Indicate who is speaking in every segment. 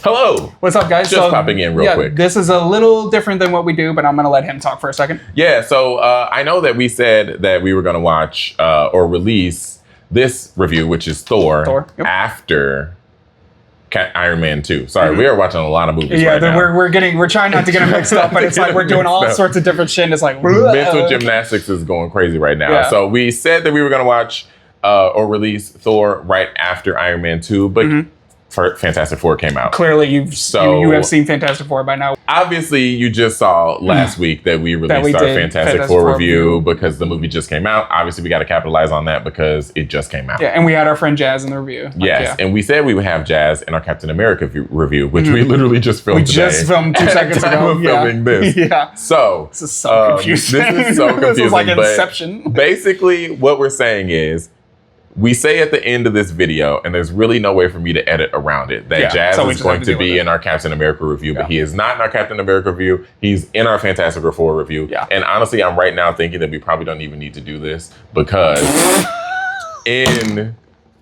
Speaker 1: Hello.
Speaker 2: What's up, guys?
Speaker 1: Just popping in real quick.
Speaker 2: This is a little different than what we do, but I'm going to let him talk for a second.
Speaker 1: Yeah, so I know that we said that we were going to watch or release this review, which is Thor, after Iron Man 2. Sorry, we are watching a lot of movies right now.
Speaker 2: We're trying not to get them mixed up, but it's like we're doing all sorts of different shit. And it's like
Speaker 1: mental gymnastics is going crazy right now. Yeah. So we said that we were going to watch or release Thor right after Iron Man 2, but Fantastic Four came out.
Speaker 2: Clearly, you have seen Fantastic Four by now.
Speaker 1: Obviously, you just saw last week that we released our Fantastic Four review because the movie just came out. Obviously, we got to capitalize on that because it just came out.
Speaker 2: Yeah, and we had our friend Jazz in the review.
Speaker 1: Yes, and we said we would have Jazz in our Captain America review, which we literally just filmed today.
Speaker 2: We just filmed 2 seconds ago.
Speaker 1: Of filming this.
Speaker 2: Yeah.
Speaker 1: So,
Speaker 2: this is so confusing.
Speaker 1: This is so confusing.
Speaker 2: This is like Inception.
Speaker 1: Basically, what we're saying is, we say at the end of this video, and there's really no way for me to edit around it, that Jazz is going to be in our Captain America review, but he is not in our Captain America review. He's in our Fantastic Four review. Yeah. And honestly, I'm right now thinking that we probably don't even need to do this because in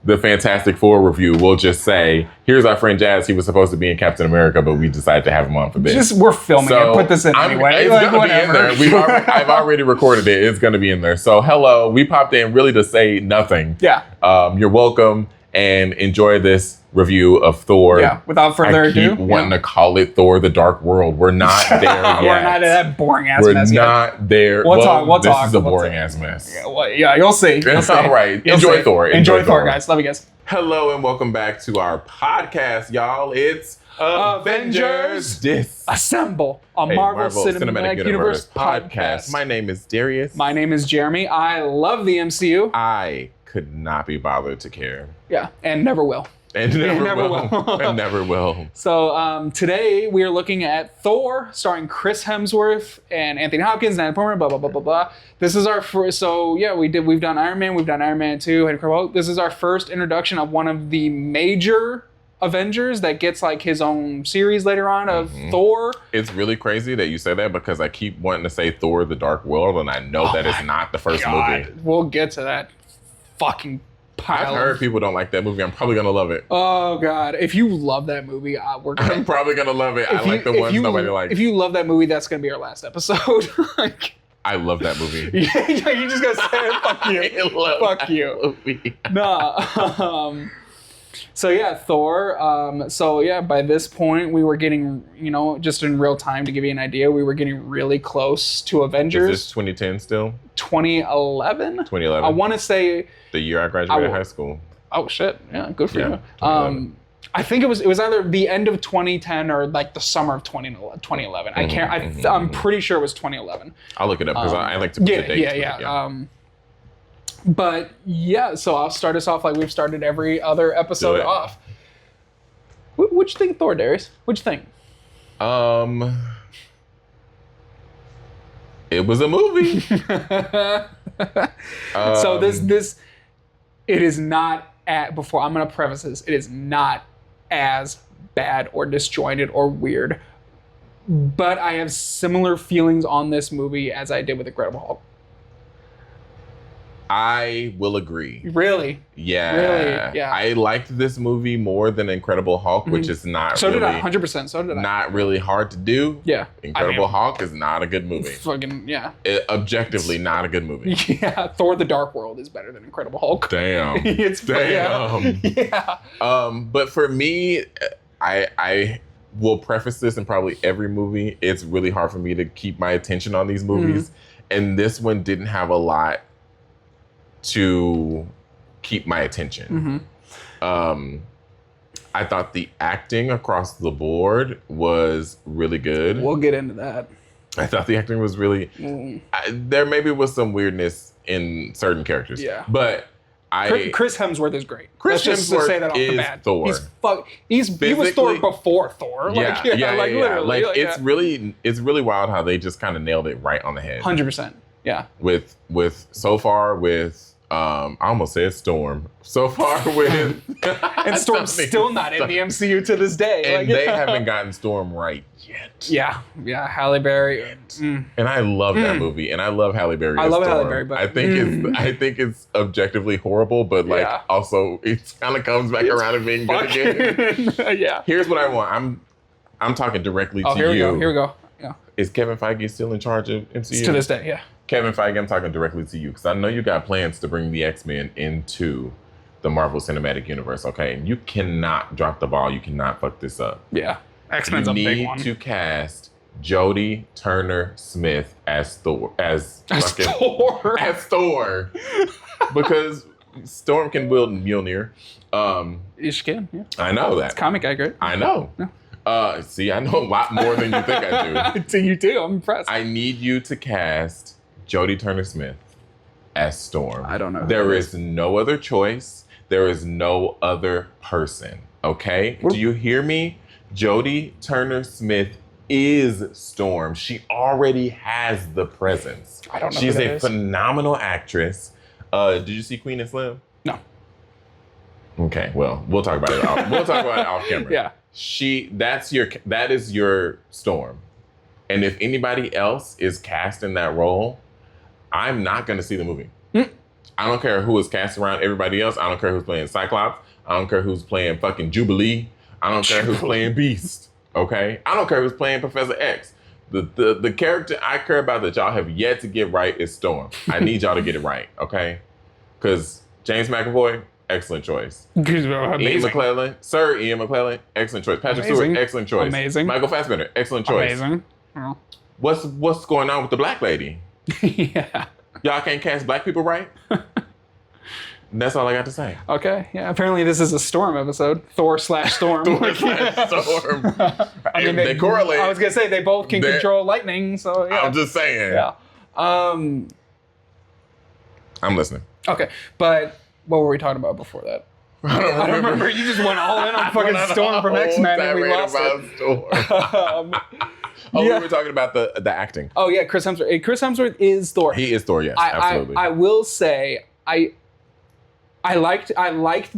Speaker 1: the Fantastic Four review, we'll just say, here's our friend Jazz. He was supposed to be in Captain America, but we decided to have him on for this.
Speaker 2: We're filming it. Put this in anyway.
Speaker 1: It's going to be in there. I've already recorded it. It's going to be in there. So hello, we popped in really to say nothing.
Speaker 2: Yeah.
Speaker 1: You're welcome and enjoy this review of Thor.
Speaker 2: Yeah. Without further ado.
Speaker 1: I keep wanting to call it Thor: The Dark World. We're not there yet.
Speaker 2: We're not at that boring ass mess yet.
Speaker 1: We're not there.
Speaker 2: We'll talk.
Speaker 1: This is a boring ass mess.
Speaker 2: Yeah, you'll see.
Speaker 1: All right. Enjoy Thor.
Speaker 2: Enjoy Thor, guys. Love you guys.
Speaker 1: Hello and welcome back to our podcast, y'all. It's Avengers
Speaker 2: Disassemble, a Marvel Cinematic Universe podcast.
Speaker 1: My name is Darius.
Speaker 2: My name is Jeremy. I love the MCU.
Speaker 1: I could not be bothered to care.
Speaker 2: Yeah, and never will.
Speaker 1: And never will. And never will.
Speaker 2: So today we are looking at Thor, starring Chris Hemsworth and Anthony Hopkins, Natalie Portman, blah, blah, blah, blah, blah. This is our first, we've done Iron Man, we've done Iron Man 2, this is our first introduction of one of the major Avengers that gets like his own series later on of Thor.
Speaker 1: It's really crazy that you say that because I keep wanting to say Thor: The Dark World, and I know that it's not the first movie.
Speaker 2: We'll get to that fucking pile.
Speaker 1: I've heard people don't like that movie. I'm probably gonna love it.
Speaker 2: Oh God! If you love that movie,
Speaker 1: I'm probably gonna love it. I like the ones nobody likes.
Speaker 2: If you love that movie, that's gonna be our last episode.
Speaker 1: I love that movie.
Speaker 2: Yeah, you just gotta say it. Fuck you. Fuck you.
Speaker 1: Movie.
Speaker 2: Nah. So yeah, Thor. By this point, we were getting, just in real time to give you an idea, we were getting really close to Avengers.
Speaker 1: Is this 2010 still?
Speaker 2: 2011?
Speaker 1: 2011.
Speaker 2: I want to say
Speaker 1: the year I graduated high school.
Speaker 2: Oh shit! Yeah, good for you. I think it was either the end of 2010 or like the summer of 2011. I can't. I'm pretty sure it was 2011.
Speaker 1: I'll look it up because I like to put the dates.
Speaker 2: Yeah. But yeah, so I'll start us off like we've started every other episode off. What'd you think of Thor, Darius? What'd you think?
Speaker 1: It was a movie.
Speaker 2: So this, it is not before I'm gonna preface this, it is not as bad or disjointed or weird. But I have similar feelings on this movie as I did with Incredible Hulk.
Speaker 1: I will agree.
Speaker 2: Really?
Speaker 1: Yeah.
Speaker 2: Really? Yeah.
Speaker 1: I liked this movie more than Incredible Hulk, which is not
Speaker 2: so did I, 100%. So did I.
Speaker 1: Not really hard to do.
Speaker 2: Yeah.
Speaker 1: Incredible Hulk is not a good movie.
Speaker 2: Fucking, yeah.
Speaker 1: Objectively not a good movie.
Speaker 2: Yeah. Thor: The Dark World is better than Incredible Hulk.
Speaker 1: Damn.
Speaker 2: Damn. Yeah.
Speaker 1: But for me, I will preface this in probably every movie. It's really hard for me to keep my attention on these movies. And this one didn't have a lot to keep my attention. I thought the acting across the board was really good.
Speaker 2: We'll get into that.
Speaker 1: I thought the acting was really... there maybe was some weirdness in certain characters.
Speaker 2: Yeah.
Speaker 1: But
Speaker 2: Chris Hemsworth is great.
Speaker 1: Let's
Speaker 2: just say that off the bat.
Speaker 1: Thor.
Speaker 2: He was Thor before Thor. Literally.
Speaker 1: It's really wild how they just kind of nailed it right on the head.
Speaker 2: 100%. Yeah.
Speaker 1: With I almost said Storm. So far with
Speaker 2: and Storm's still not in the MCU to this day.
Speaker 1: And they haven't gotten Storm right yet.
Speaker 2: Yeah, Halle Berry.
Speaker 1: And I love that movie, and I love Halle Berry. I love Halle Berry, but I think it's objectively horrible, but like also it kind of comes back around and being good again. Yeah. Here's what I want. I'm talking directly to you.
Speaker 2: Here we go. Yeah.
Speaker 1: Is Kevin Feige still in charge of MCU?
Speaker 2: To this day, yeah.
Speaker 1: Kevin Feige, I'm talking directly to you because I know you got plans to bring the X-Men into the Marvel Cinematic Universe, okay? And you cannot drop the ball. You cannot fuck this up.
Speaker 2: Yeah. X-Men's a big one.
Speaker 1: You need to cast Jodie Turner-Smith as Thor. As Thor. As Thor. Because Storm can wield Mjolnir.
Speaker 2: She can, yeah.
Speaker 1: I know that.
Speaker 2: It's comic accurate.
Speaker 1: I know. Yeah. See, I know a lot more than you think I do.
Speaker 2: You do. I'm impressed.
Speaker 1: I need you to cast Jodie Turner-Smith as Storm.
Speaker 2: I don't know.
Speaker 1: There is no other choice. There is no other person. Okay? Do you hear me? Jodie Turner-Smith is Storm. She already has the presence.
Speaker 2: I don't know.
Speaker 1: She's a phenomenal actress. Did you see Queen and Slim?
Speaker 2: No.
Speaker 1: Okay, well, we'll talk about it off camera.
Speaker 2: Yeah.
Speaker 1: That is your Storm. And if anybody else is cast in that role, I'm not going to see the movie. I don't care who is cast around everybody else. I don't care who's playing Cyclops. I don't care who's playing fucking Jubilee. I don't care who's playing Beast. Okay? I don't care who's playing Professor X. The character I care about that y'all have yet to get right is Storm. I need y'all to get it right. Okay? Because James McAvoy, excellent choice. Ian McClellan, Sir Ian McClellan, excellent choice. Patrick Stewart, excellent choice.
Speaker 2: Amazing.
Speaker 1: Michael Fassbender, excellent choice.
Speaker 2: Amazing. Oh.
Speaker 1: What's going on with the black lady?
Speaker 2: Yeah.
Speaker 1: Y'all can't cast black people right? That's all I got to say.
Speaker 2: Okay. Yeah. Apparently this is a Storm episode. Thor/Storm.
Speaker 1: Thor/Storm. I mean, they correlate.
Speaker 2: I was going to say they both can control lightning. So yeah.
Speaker 1: I'm just saying.
Speaker 2: Yeah.
Speaker 1: I'm listening.
Speaker 2: Okay. But what were we talking about before that?
Speaker 1: I don't remember.
Speaker 2: You just went all in on fucking Storm from X-Men and we lost it.
Speaker 1: We were talking about the acting.
Speaker 2: Oh yeah, Chris Hemsworth. Chris Hemsworth is Thor.
Speaker 1: He is Thor. Yes, absolutely.
Speaker 2: I will say I liked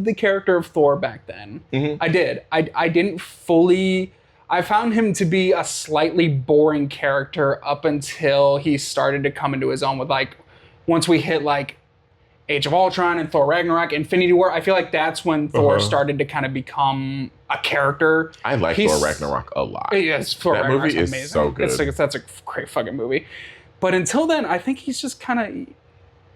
Speaker 2: the character of Thor back then. Mm-hmm. I did. I didn't fully. I found him to be a slightly boring character up until he started to come into his own with like once we hit like Age of Ultron and Thor Ragnarok, Infinity War. I feel like that's when Thor started to kind of become a character.
Speaker 1: I like Thor Ragnarok a lot.
Speaker 2: Yes, Thor Ragnarok's
Speaker 1: movie is
Speaker 2: amazing.
Speaker 1: So good.
Speaker 2: That's a great fucking movie. But until then, I think he's just kind of.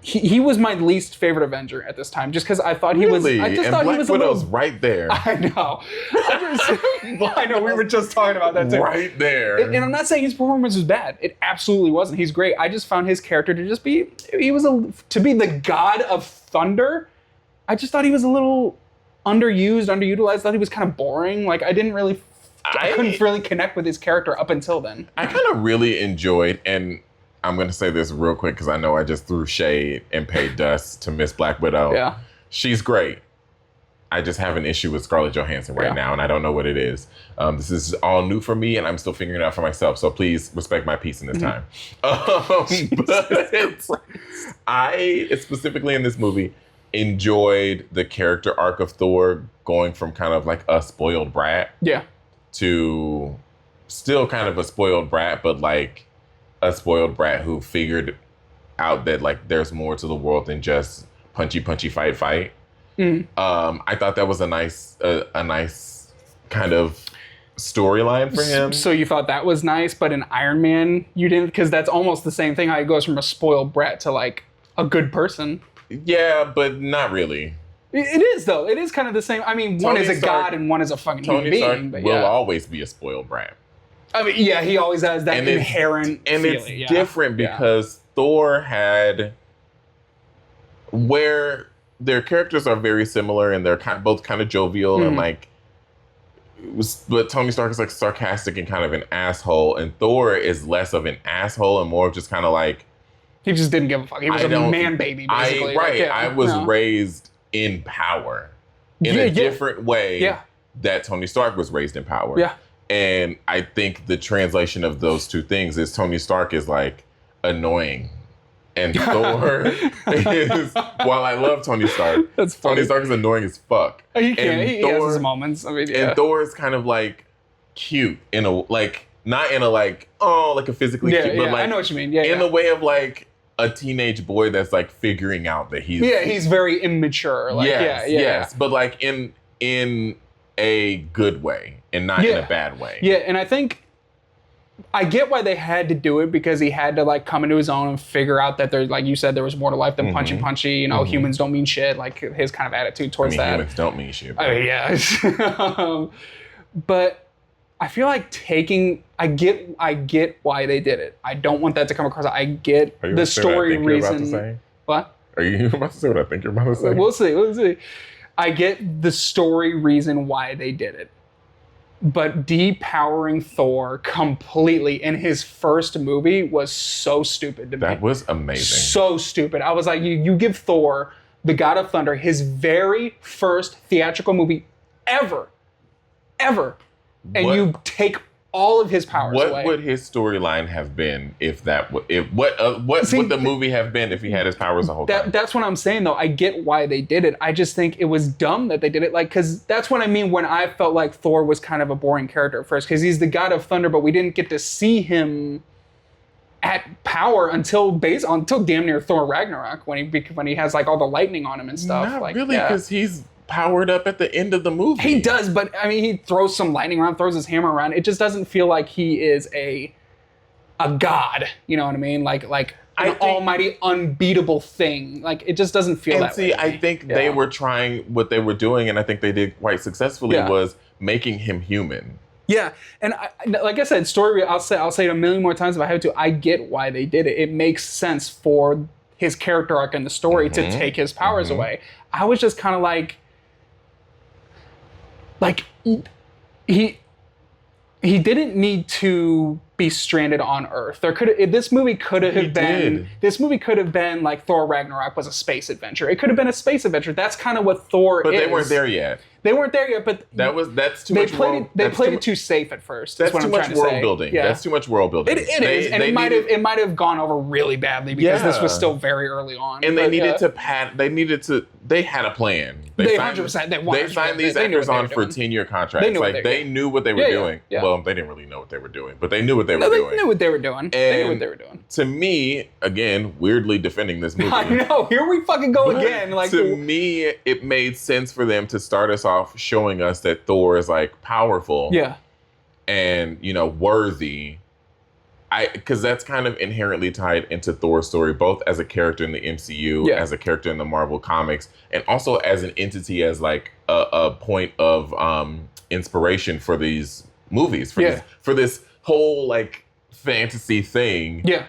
Speaker 2: He was my least favorite Avenger at this time, just because I thought he was. I just thought he was a little.
Speaker 1: Widow's right there.
Speaker 2: I know. I know. We were just talking about that too.
Speaker 1: Right there.
Speaker 2: And I'm not saying his performance was bad. It absolutely wasn't. He's great. I just found his character to just be. To be the god of thunder. I just thought he was a little underutilized. I thought he was kind of boring. Like I couldn't really connect with his character up until then.
Speaker 1: I kind of really enjoyed and. I'm going to say this real quick because I know I just threw shade and paid dust to Miss Black Widow.
Speaker 2: Yeah.
Speaker 1: She's great. I just have an issue with Scarlett Johansson right now, and I don't know what it is. This is all new for me, and I'm still figuring it out for myself. So please respect my peace in this time. But I, specifically in this movie, enjoyed the character arc of Thor going from kind of like a spoiled brat to still kind of a spoiled brat, but like a spoiled brat who figured out that like there's more to the world than just punchy fight. I thought that was a nice kind of storyline for him.
Speaker 2: So you thought that was nice, but in Iron Man you didn't, because that's almost the same thing. How he goes from a spoiled brat to like a good person.
Speaker 1: Yeah, but not really.
Speaker 2: It is though. It is kind of the same. I mean, one is a god and one is a fucking human being.
Speaker 1: Tony Stark will always be a spoiled brat.
Speaker 2: I mean, yeah, he always has that inherent feeling.
Speaker 1: It's different because Thor had where their characters are very similar and they're both kind of jovial and like, but Tony Stark is like sarcastic and kind of an asshole, and Thor is less of an asshole and more of just kind of like
Speaker 2: he just didn't give a fuck. He was a man baby, basically.
Speaker 1: I was raised in power in a different way that Tony Stark was raised in power.
Speaker 2: Yeah.
Speaker 1: And I think the translation of those two things is Tony Stark is like annoying And Thor is, while I love Tony Stark, Tony Stark is annoying as fuck.
Speaker 2: He can't. He has his moments. I mean,
Speaker 1: and Thor is kind of like cute in a like, not in a like, oh, like a physically cute, but like
Speaker 2: I know what you mean. Yeah,
Speaker 1: in a way of like a teenage boy that's like figuring out that
Speaker 2: he's very immature. Like, yes,
Speaker 1: but like in a good way and not in a bad way.
Speaker 2: Yeah, and I think I get why they had to do it, because he had to like come into his own and figure out that there's, like you said, there was more to life than punchy. You know, humans don't mean shit. Like his kind of attitude towards that.
Speaker 1: Humans don't mean shit.
Speaker 2: Bro. I mean, yeah. But I feel like I get why they did it. I don't want that to come across. I get the story reason. What?
Speaker 1: Are you about to say what I think you're about to say?
Speaker 2: We'll see. I get the story reason why they did it. But depowering Thor completely in his first movie was so stupid to me.
Speaker 1: That was amazing.
Speaker 2: So stupid. I was like, you give Thor, the God of Thunder, his very first theatrical movie ever, and you take all of his powers away.
Speaker 1: What would his storyline have been if that? What would the movie have been if he had his powers the whole time?
Speaker 2: That's what I'm saying, though. I get why they did it. I just think it was dumb that they did it. Like, because that's what I mean when I felt like Thor was kind of a boring character at first, because he's the God of Thunder, but we didn't get to see him at power until damn near Thor Ragnarok, when he has like all the lightning on him and stuff.
Speaker 1: Not
Speaker 2: like,
Speaker 1: really, because he's powered up at the end of the movie.
Speaker 2: He does, but I mean, he throws some lightning around, throws his hammer around. It just doesn't feel like he is a god. You know what I mean? Like an almighty, unbeatable thing. Like, it just doesn't feel that way.
Speaker 1: I think they were trying what they were doing, and I think they did quite successfully, was making him human.
Speaker 2: Yeah, and like I said, story. I'll say it a million more times if I have to. I get why they did it. It makes sense for his character arc in the story to take his powers away. I was just kind of like he didn't need to be stranded on Earth. This movie could have been like Thor Ragnarok was a space adventure. It could have been a space adventure. That's kind of what Thor is.
Speaker 1: But they weren't there yet.
Speaker 2: They weren't there yet, but
Speaker 1: that's too much.
Speaker 2: They played it too safe at first.
Speaker 1: That's too much world building. Yeah. That's too much world building.
Speaker 2: It is, and it might have gone over really badly because this was still very early on.
Speaker 1: And they had a plan.
Speaker 2: They 100%.
Speaker 1: They signed these actors on for 10-year contracts. They knew what they were doing. Yeah. Well, they didn't really know what they were doing, but they knew what they were doing.
Speaker 2: They knew what they were doing. They knew what they were doing.
Speaker 1: To me, again, weirdly defending this movie.
Speaker 2: I know. Here we fucking go again. Like,
Speaker 1: to me, it made sense for them to start us off showing us that Thor is like powerful.
Speaker 2: Yeah.
Speaker 1: And, worthy. Because that's kind of inherently tied into Thor's story, both as a character in the MCU, as a character in the Marvel comics, and also as an entity, as like a point of inspiration for these movies, for this whole like fantasy thing.
Speaker 2: Yeah.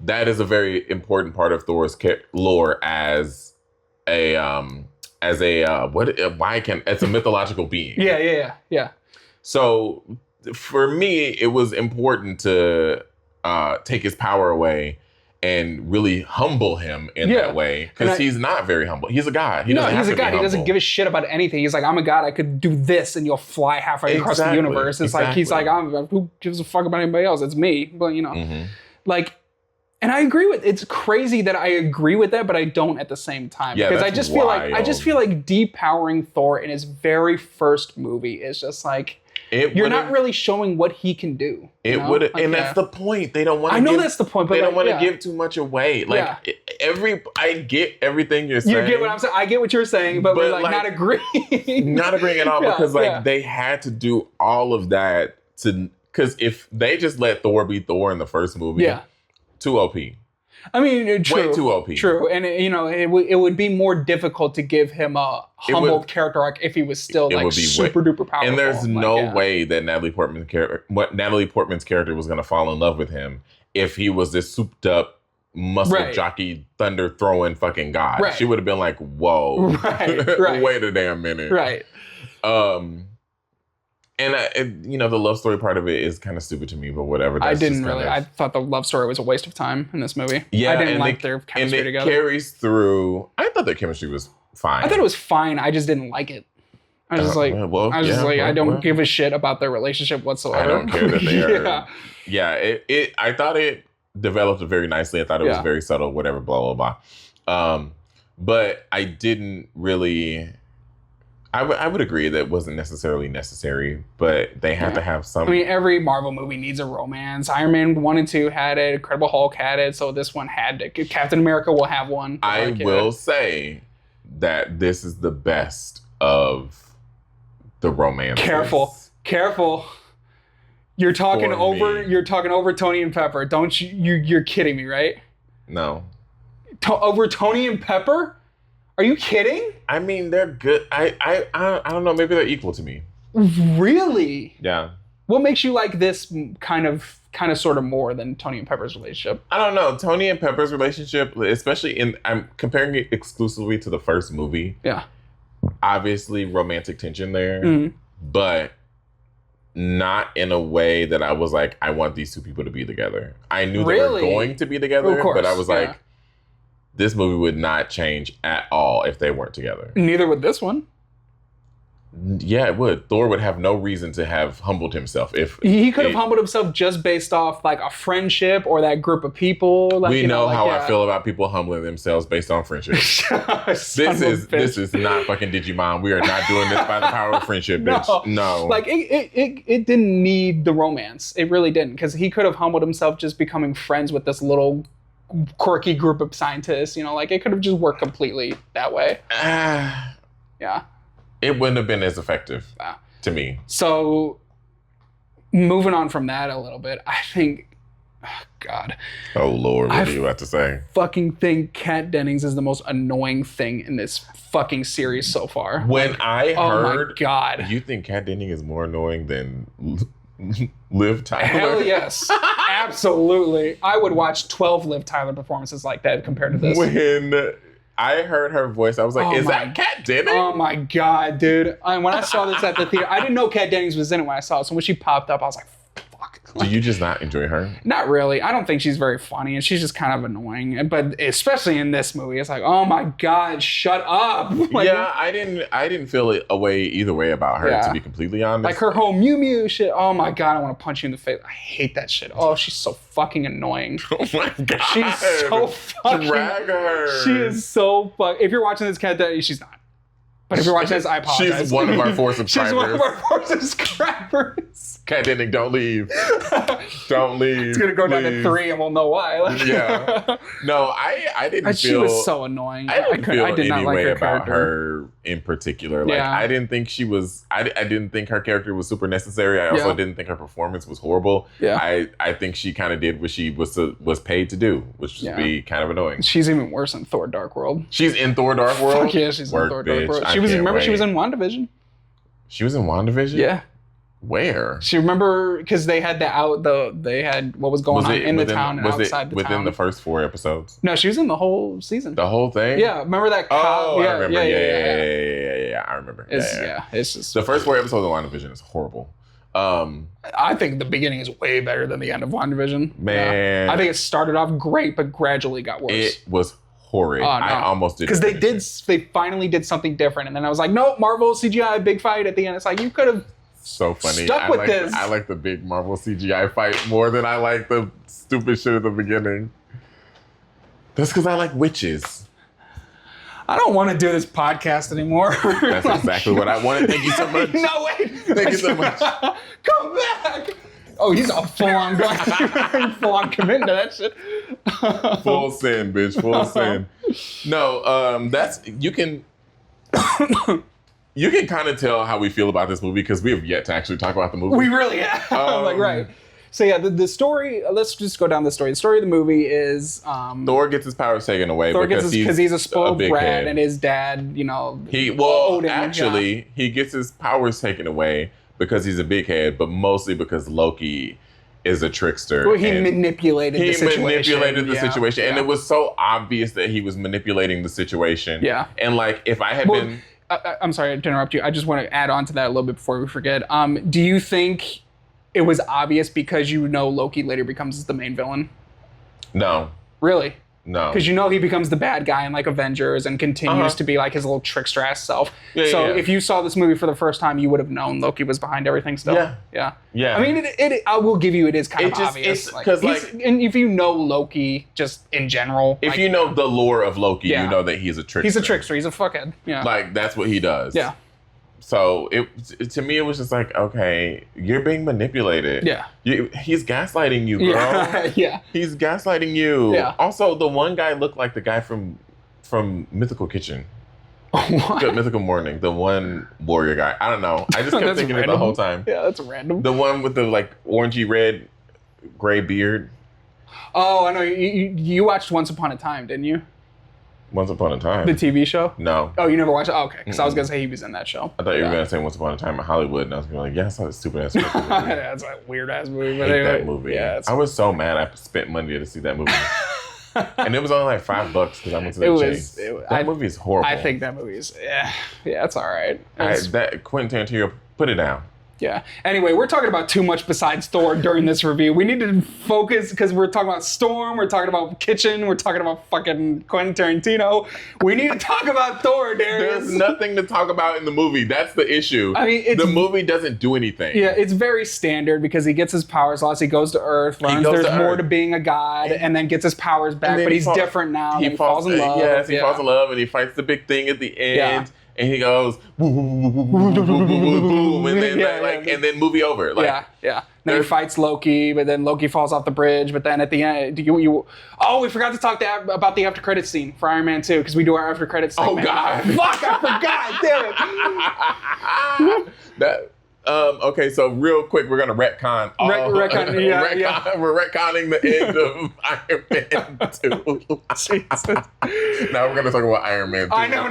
Speaker 1: That is a very important part of Thor's lore as a mythological being.
Speaker 2: Yeah.
Speaker 1: So for me, it was important to take his power away and really humble him in that way, because he's not very humble. He's a god. He's a god.
Speaker 2: He doesn't give a shit about anything. He's like, I'm a god. I could do this, and you'll fly halfway across the universe. It's like he's like, who gives a fuck about anybody else? It's me. But like. And I agree with it's crazy that I agree with that, but I don't at the same time, because I just feel like depowering Thor in his very first movie is just like you're not really showing what he can do.
Speaker 1: It would, and that's the point. They don't want.
Speaker 2: I know that's the point, but
Speaker 1: they don't want to give too much away. Like I get everything you're saying.
Speaker 2: You get what I'm saying. I get what you're saying, but we're like not agreeing.
Speaker 1: Not agreeing at all, because they had to do all of that because if they just let Thor be Thor in the first movie, too OP.
Speaker 2: I mean, true.
Speaker 1: Way too OP.
Speaker 2: True. And, it would be more difficult to give him a humble character arc if he was still like super duper powerful.
Speaker 1: And there's no way that Natalie Portman's character was going to fall in love with him if he was this souped up, muscle jockey, thunder throwing fucking god. Right. She would have been like, whoa. Right. Wait a damn minute.
Speaker 2: Right.
Speaker 1: And the love story part of it is kind of stupid to me, but whatever.
Speaker 2: I thought the love story was a waste of time in this movie. Yeah, I didn't like their chemistry together.
Speaker 1: And it carries through. I thought their chemistry was fine.
Speaker 2: I thought it was fine. I just didn't like it. I was I don't give a shit about their relationship whatsoever.
Speaker 1: I don't care that they are. Yeah, I thought it developed very nicely. I thought it was very subtle, whatever, blah, blah, blah. But I didn't really... I would agree that it wasn't necessarily necessary, but they had to have some...
Speaker 2: I mean, every Marvel movie needs a romance. Iron Man 1 and 2 had it. Incredible Hulk had it. So this one had it. Captain America will have one.
Speaker 1: I will say that this is the best of the romance.
Speaker 2: Careful. You're talking over Tony and Pepper. Don't you're kidding me, right?
Speaker 1: No.
Speaker 2: Over Tony and Pepper? Are you kidding?
Speaker 1: I mean, they're good. I don't know. Maybe they're equal to me.
Speaker 2: Really?
Speaker 1: Yeah.
Speaker 2: What makes you like this kind of sort of more than Tony and Pepper's relationship?
Speaker 1: I don't know. Tony and Pepper's relationship, especially I'm comparing it exclusively to the first movie.
Speaker 2: Yeah.
Speaker 1: Obviously, romantic tension there, but not in a way that I was like, I want these two people to be together. I knew they were going to be together, but I was like, this movie would not change at all if they weren't together.
Speaker 2: Neither would this one.
Speaker 1: Yeah, it would. Thor would have no reason to have humbled himself if
Speaker 2: he could have humbled himself just based off like a friendship or that group of people. Like,
Speaker 1: we know how I feel about people humbling themselves based on friendship. This is not fucking Digimon. We are not doing this by the power of friendship, bitch. No.
Speaker 2: Like it didn't need the romance. It really didn't, because he could have humbled himself just becoming friends with this little quirky group of scientists. You know, like it could have just worked completely that way. Yeah.
Speaker 1: It wouldn't have been as effective to me.
Speaker 2: So, moving on from that a little bit, I think, God.
Speaker 1: Oh, Lord, what do you have to say?
Speaker 2: Fucking think Kat Dennings is the most annoying thing in this fucking series so far.
Speaker 1: When I heard,
Speaker 2: oh my God.
Speaker 1: You think Kat Dennings is more annoying than Liv Tyler?
Speaker 2: Hell yes. Absolutely. I would watch 12 Liv Tyler performances like that compared to this.
Speaker 1: When I heard her voice, I was like, is that Kat Dennings?
Speaker 2: Oh my God, dude. When I saw this at the theater, I didn't know Kat Dennings was in it when I saw it. So when she popped up, I was like, fuck.
Speaker 1: Do you just not enjoy her?
Speaker 2: Not really. I don't think she's very funny, and she's just kind of annoying. But especially in this movie, it's like, oh my God, shut up. Like,
Speaker 1: yeah, I didn't feel it a way either way about her, to be completely honest.
Speaker 2: Like her whole Mew Mew shit. Oh my God, I want to punch you in the face. I hate that shit. Oh, she's so fucking annoying.
Speaker 1: Oh my God.
Speaker 2: She's so fucking...
Speaker 1: Drag her.
Speaker 2: She is so fucking... If you're watching this, Kat Dennings, she's not. But if you're watching this, I apologize.
Speaker 1: She's one of our 4 subscribers.
Speaker 2: She's one of our 4 subscribers.
Speaker 1: Kat Dennings, don't leave. Don't leave.
Speaker 2: It's going to go down to 3 and we'll know why.
Speaker 1: Yeah. No, I didn't feel...
Speaker 2: She was so annoying.
Speaker 1: I did not like her about
Speaker 2: character.
Speaker 1: her in particular. Like, I didn't think she was... I didn't think her character was super necessary. I also didn't think her performance was horrible.
Speaker 2: Yeah.
Speaker 1: I think she kind of did what she was paid to do, which was be kind of annoying.
Speaker 2: She's even worse in Thor Dark World.
Speaker 1: She's in Thor Dark World?
Speaker 2: Fuck yeah, she's in Thor Dark World. She was in WandaVision.
Speaker 1: She was in WandaVision?
Speaker 2: Yeah.
Speaker 1: Where?
Speaker 2: She remember because they had they had what was going on in the town and outside the town.
Speaker 1: Within the first 4 episodes?
Speaker 2: No, she was in the whole season.
Speaker 1: The whole thing?
Speaker 2: Yeah, remember that cop?
Speaker 1: Oh, I remember. Yeah, I remember.
Speaker 2: It's just
Speaker 1: the first 4 episodes of WandaVision is horrible.
Speaker 2: I think the beginning is way better than the end of WandaVision.
Speaker 1: Man,
Speaker 2: I think it started off great, but gradually got worse.
Speaker 1: It was horrid. Oh, no. I almost did,
Speaker 2: because they finally did something different, and then I was like, nope, Marvel CGI big fight at the end. It's like you could have.
Speaker 1: So funny.
Speaker 2: Stuck with this.
Speaker 1: I like the big Marvel CGI fight more than I like the stupid shit at the beginning. That's because I like witches.
Speaker 2: I don't want to do this podcast anymore.
Speaker 1: That's exactly what I wanted. Thank you so much.
Speaker 2: No, wait.
Speaker 1: Thank you so much.
Speaker 2: Come back. Oh, he's a full-on committing to that shit.
Speaker 1: Full sin, bitch. Full sin. No, that's... You can... You can kind of tell how we feel about this movie because we have yet to actually talk about the movie.
Speaker 2: We really have. Right. So yeah, the story, let's just go down the story. The story of the movie is...
Speaker 1: Thor gets his powers taken away because
Speaker 2: he's a spoiled brat and his dad, you know...
Speaker 1: He gets his powers taken away because he's a big head, but mostly because Loki is a trickster.
Speaker 2: Well, he manipulated the situation.
Speaker 1: And it was so obvious that he was manipulating the situation.
Speaker 2: Yeah.
Speaker 1: And like, if I had been...
Speaker 2: I'm sorry to interrupt you. I just want to add on to that a little bit before we forget. Do you think it was obvious because you know Loki later becomes the main villain?
Speaker 1: No.
Speaker 2: Really?
Speaker 1: No.
Speaker 2: Because he becomes the bad guy in like Avengers and continues to be like his little trickster ass self. If you saw this movie for the first time, you would have known Loki was behind everything still. Yeah. I mean, I will give you, it is kind of obvious. And if you know Loki just in general.
Speaker 1: If you know the lore of Loki, you know that he's a trickster.
Speaker 2: He's a trickster. He's a fuckhead. Yeah.
Speaker 1: Like, that's what he does.
Speaker 2: Yeah.
Speaker 1: So to me, it was just like, okay, you're being manipulated.
Speaker 2: Yeah.
Speaker 1: He's gaslighting you, bro.
Speaker 2: Yeah.
Speaker 1: He's gaslighting you.
Speaker 2: Yeah.
Speaker 1: Also, the one guy looked like the guy from Mythical Kitchen. What? Mythical Morning. The one warrior guy. I don't know. I just kept thinking it the whole time.
Speaker 2: Yeah, that's random.
Speaker 1: The one with the like orangey red, gray beard.
Speaker 2: Oh, I know. You watched Once Upon a Time, didn't you?
Speaker 1: Once Upon a Time.
Speaker 2: The TV show?
Speaker 1: No.
Speaker 2: Oh, you never watched it? Oh, okay. Because I was going to say he was in that show.
Speaker 1: I thought you were going to say Once Upon a Time in Hollywood, and I was going to be like, yeah, I saw this stupid ass movie.
Speaker 2: Yeah, it's a weird ass movie.
Speaker 1: I hate that movie. Yeah, I was so mad I spent money to see that movie. And it was only like $5 because I went to the Chase. That movie is horrible.
Speaker 2: I think that movie is, yeah, it's all right.
Speaker 1: That Quentin Tarantino, put it down.
Speaker 2: Yeah. Anyway, we're talking about too much besides Thor during this review. We need to focus because we're talking about Storm, we're talking about Kitchen, we're talking about fucking Quentin Tarantino. We need to talk about Thor, Darius.
Speaker 1: There's nothing to talk about in the movie. That's the issue.
Speaker 2: I mean,
Speaker 1: the movie doesn't do anything.
Speaker 2: Yeah, it's very standard because he gets his powers lost. He goes to Earth, learns there's more to being a god, and then gets his powers back, but he's different now. He falls in love.
Speaker 1: Yes, he falls in love, and he fights the big thing at the end. Yeah. And he goes, boom, and then and then movie over. Like,
Speaker 2: yeah. Then he fights Loki, but then Loki falls off the bridge. But then at the end, we forgot to talk about the after credits scene for Iron Man 2 because we do our after credits segment.
Speaker 1: Oh God,
Speaker 2: fuck! I forgot. Damn it.
Speaker 1: Okay, so real quick, we're gonna retcon. We're retconning the end of Iron Man 2. Now we're gonna talk about Iron Man 2.
Speaker 2: I know,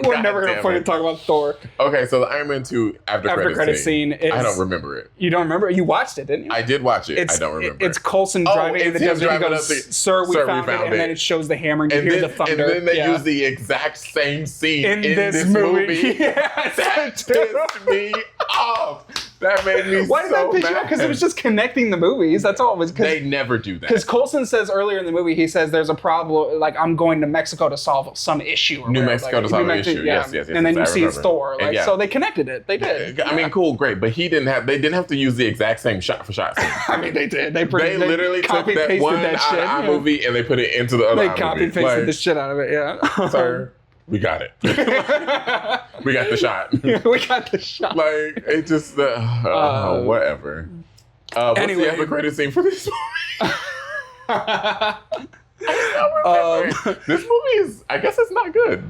Speaker 2: we're never gonna fucking talk about Thor.
Speaker 1: Okay, so the Iron Man 2 after credit scene is, I don't remember it.
Speaker 2: You don't remember it? You watched it, didn't you?
Speaker 1: I did watch it. I don't remember.
Speaker 2: It's Coulson driving in the desert. He goes, "Sir, we found it," and then it shows the hammer and you hear the thunder.
Speaker 1: And then they use the exact same scene in this movie.
Speaker 2: Yes,
Speaker 1: that pissed me off. That made me
Speaker 2: Why did that piss you off? Because it was just connecting the movies. That's all it was.
Speaker 1: They never do that.
Speaker 2: Because Coulson says earlier in the movie, he says there's a problem, like I'm going to Mexico to solve some issue.
Speaker 1: New Mexico to solve an issue. Yes.
Speaker 2: And then you see Thor. So they connected it. They did.
Speaker 1: I mean, cool, great. But they didn't have to use the exact same shot for shot.
Speaker 2: I mean, they did. They
Speaker 1: literally took that one movie and they put it into the other movie.
Speaker 2: They copy-pasted the shit out of it, yeah.
Speaker 1: Sir. We got it. We got the shot.
Speaker 2: We got the shot.
Speaker 1: Like, it just, whatever. What's the after credit scene for this movie? This movie is, I guess it's not good.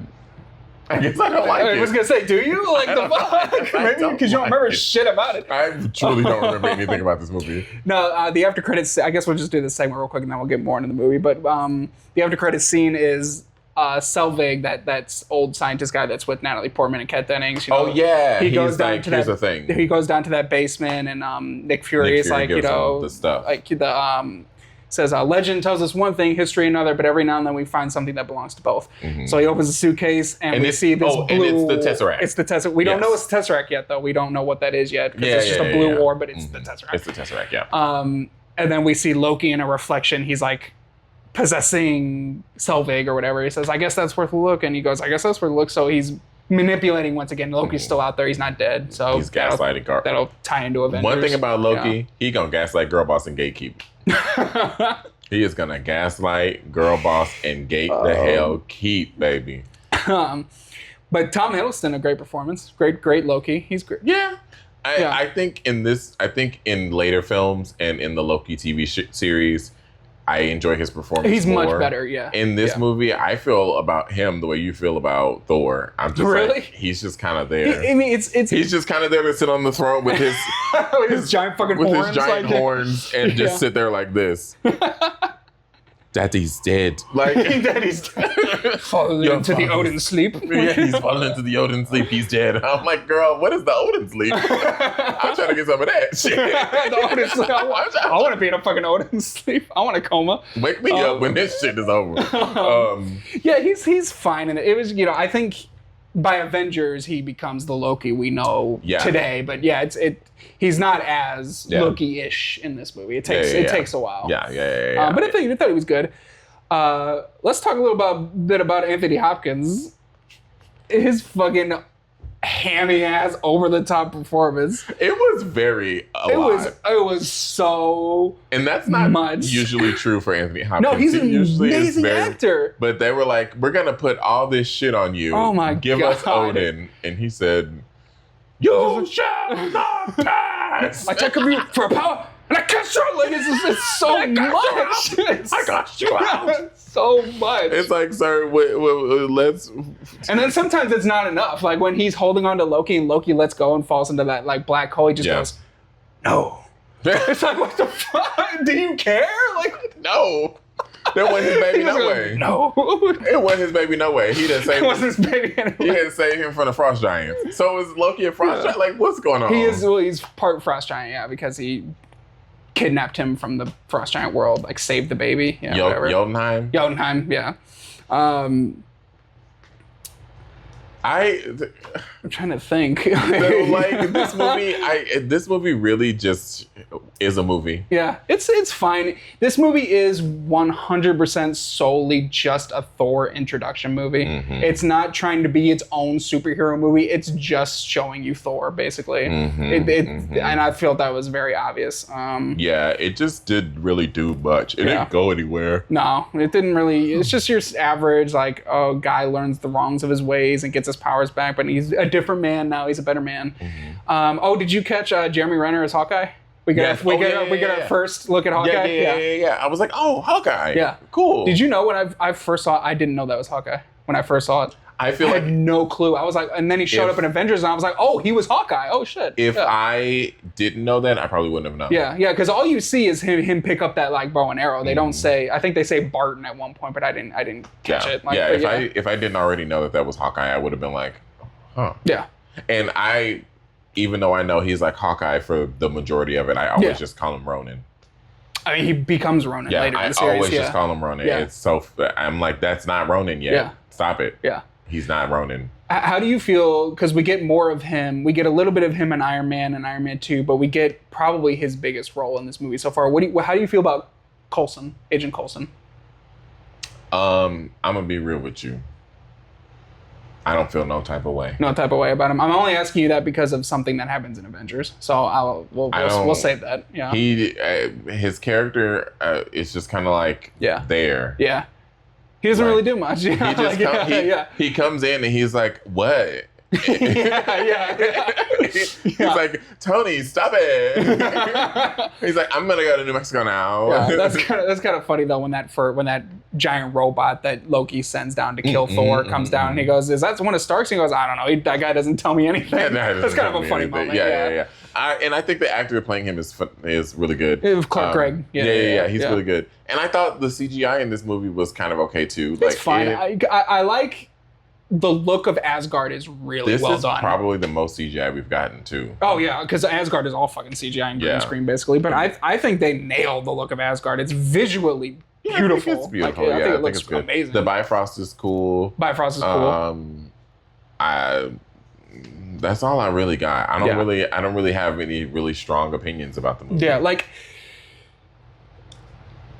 Speaker 1: I guess I don't like it.
Speaker 2: I was going to say, do you? Like, the fuck? Maybe because you don't remember shit about it.
Speaker 1: I truly don't remember anything about this movie.
Speaker 2: No, the after credits, I guess we'll just do this segment real quick and then we'll get more into the movie. But the after credits scene is Selvig, that's old scientist guy that's with Natalie Portman and Kat Dennings.
Speaker 1: Oh yeah,
Speaker 2: he goes down to
Speaker 1: here's the thing.
Speaker 2: He goes down to that basement, and Nick Fury is like,
Speaker 1: the stuff.
Speaker 2: Like says, legend tells us one thing, history another, but every now and then we find something that belongs to both. Mm-hmm. So he opens the suitcase and we see this blue.
Speaker 1: And it's the Tesseract.
Speaker 2: It's the Tesseract. We don't know it's the Tesseract yet, though. We don't know what that is yet because it's just a blue orb, but it's the Tesseract.
Speaker 1: It's the Tesseract, yeah.
Speaker 2: And then we see Loki in a reflection. He's like possessing Selvig or whatever. He says, I guess that's worth a look. And he goes, I guess that's worth a look. So he's manipulating once again. Loki's still out there. He's not dead. So
Speaker 1: he's gaslighting Carl.
Speaker 2: That'll tie into Avengers.
Speaker 1: One thing about Loki, he gonna gaslight Girl Boss and Gatekeep. He is gonna gaslight Girl Boss and Gate the hell keep, baby.
Speaker 2: But Tom Hiddleston, a great performance. Great Loki. He's great.
Speaker 1: Yeah. I think in later films and in the Loki TV series, I enjoy his performance.
Speaker 2: He's
Speaker 1: more.
Speaker 2: Much better, yeah.
Speaker 1: In this movie, I feel about him the way you feel about Thor. I'm just like, he's just kind of there.
Speaker 2: I mean,
Speaker 1: he's just kind of there to sit on the throne with his
Speaker 2: his giant fucking horns,
Speaker 1: his giant horns, and just sit there like this. Daddy's dead. Like
Speaker 2: Daddy's dead. Falling into the Odin sleep.
Speaker 1: Yeah, he's falling into the Odin sleep. He's dead. I'm like, girl, what is the Odin sleep? I'm trying to get some of that shit.
Speaker 2: The Odin sleep. I want to be in a fucking Odin sleep. I want a coma.
Speaker 1: Wake me up when this shit is over.
Speaker 2: Yeah, he's fine in it. It was, I think by Avengers he becomes the Loki we know today. But yeah, he's not as Loki-ish in this movie. It takes a while.
Speaker 1: Yeah.
Speaker 2: But I thought he was good. Let's talk a little bit about Anthony Hopkins. His fucking hammy ass over the top performance.
Speaker 1: It was very alive.
Speaker 2: It was so
Speaker 1: and that's not
Speaker 2: much.
Speaker 1: Usually true for Anthony Hopkins.
Speaker 2: No, he's an amazing actor.
Speaker 1: But they were like, we're gonna put all this shit on you.
Speaker 2: Oh my
Speaker 1: Give
Speaker 2: God.
Speaker 1: us Odin. And he said, you shall not pass.
Speaker 2: I take you for power. And I catch you. Like it's so much.
Speaker 1: I got you out.
Speaker 2: So much.
Speaker 1: It's like, sir, let's.
Speaker 2: And then sometimes it's not enough. Like when he's holding on to Loki and Loki lets go and falls into that like black hole, he just goes, "No." It's like, what the fuck? Do you care? Like,
Speaker 1: no. That wasn't his baby no way.
Speaker 2: No.
Speaker 1: It wasn't his baby no way. He didn't save him.
Speaker 2: It wasn't his baby anyway.
Speaker 1: He didn't save him from the frost giants. So is Loki a frost giant? Like, what's going on?
Speaker 2: He's part frost giant, yeah, because he kidnapped him from the frost giant world, like saved the baby. Yeah, whatever. Jotunheim, yeah. I'm trying to think.
Speaker 1: Like this movie really just is a movie.
Speaker 2: Yeah, it's fine. This movie is 100% solely just a Thor introduction movie.
Speaker 1: Mm-hmm.
Speaker 2: It's not trying to be its own superhero movie. It's just showing you Thor, basically.
Speaker 1: Mm-hmm.
Speaker 2: And I felt that was very obvious.
Speaker 1: Yeah, it just didn't really do much. It didn't go anywhere.
Speaker 2: No, it didn't really. It's just your average, like, oh, guy learns the wrongs of his ways and gets his powers back, but he's a different man now. He's a better man. Mm-hmm. Did you catch Jeremy Renner as Hawkeye? We got our first look at Hawkeye.
Speaker 1: Yeah. I was like, oh, Hawkeye.
Speaker 2: Yeah,
Speaker 1: cool.
Speaker 2: Did you know when I first saw it? I didn't know that was Hawkeye when I first saw it. I had no clue. I was like, and then he showed up in Avengers, and I was like, oh, he was Hawkeye. Oh shit.
Speaker 1: If I didn't know that, I probably wouldn't have known.
Speaker 2: Yeah, because all you see is him pick up that like bow and arrow. They don't say. I think they say Barton at one point, but I didn't catch it. Like,
Speaker 1: if I didn't already know that was Hawkeye, I would have been like, huh.
Speaker 2: Yeah.
Speaker 1: And even though I know he's like Hawkeye for the majority of it, I always just call him Ronin.
Speaker 2: I mean, he becomes Ronin later in the series.
Speaker 1: I always just call him Ronin. It's so I'm like, that's not Ronin yet.
Speaker 2: Yeah.
Speaker 1: Stop it.
Speaker 2: Yeah.
Speaker 1: He's not Ronin.
Speaker 2: How do you feel, because we get more of him, we get a little bit of him in Iron Man and Iron Man 2, but we get probably his biggest role in this movie so far. How do you feel about Coulson, Agent Coulson?
Speaker 1: I'm going to be real with you. I don't feel no type of way.
Speaker 2: No type of way about him. I'm only asking you that because of something that happens in Avengers. So we'll save that. Yeah.
Speaker 1: His character is just kind of like there.
Speaker 2: Yeah. He doesn't really do much.
Speaker 1: He he comes in and he's like, what? He's like, Tony, stop it. He's like, I'm gonna go to New Mexico now.
Speaker 2: Yeah, that's kind of funny though when that giant robot that Loki sends down to kill Thor comes down and he goes, is that one of Stark's? And he goes, I don't know. That guy doesn't tell me anything. That's kind of a funny moment.
Speaker 1: Yeah. And I think the actor playing him is really good.
Speaker 2: Clark Gregg.
Speaker 1: Yeah. He's really good. And I thought the CGI in this movie was kind of okay too.
Speaker 2: It's fine. I like. The look of Asgard is really well done. This is
Speaker 1: probably the most CGI we've gotten too.
Speaker 2: Oh yeah, because Asgard is all fucking CGI and green screen basically. But I think they nailed the look of Asgard. It's visually beautiful.
Speaker 1: I think it's beautiful.
Speaker 2: I think it looks amazing.
Speaker 1: The Bifrost is cool.
Speaker 2: That's
Speaker 1: all I really got. I don't really have any really strong opinions about the movie.
Speaker 2: Yeah, like.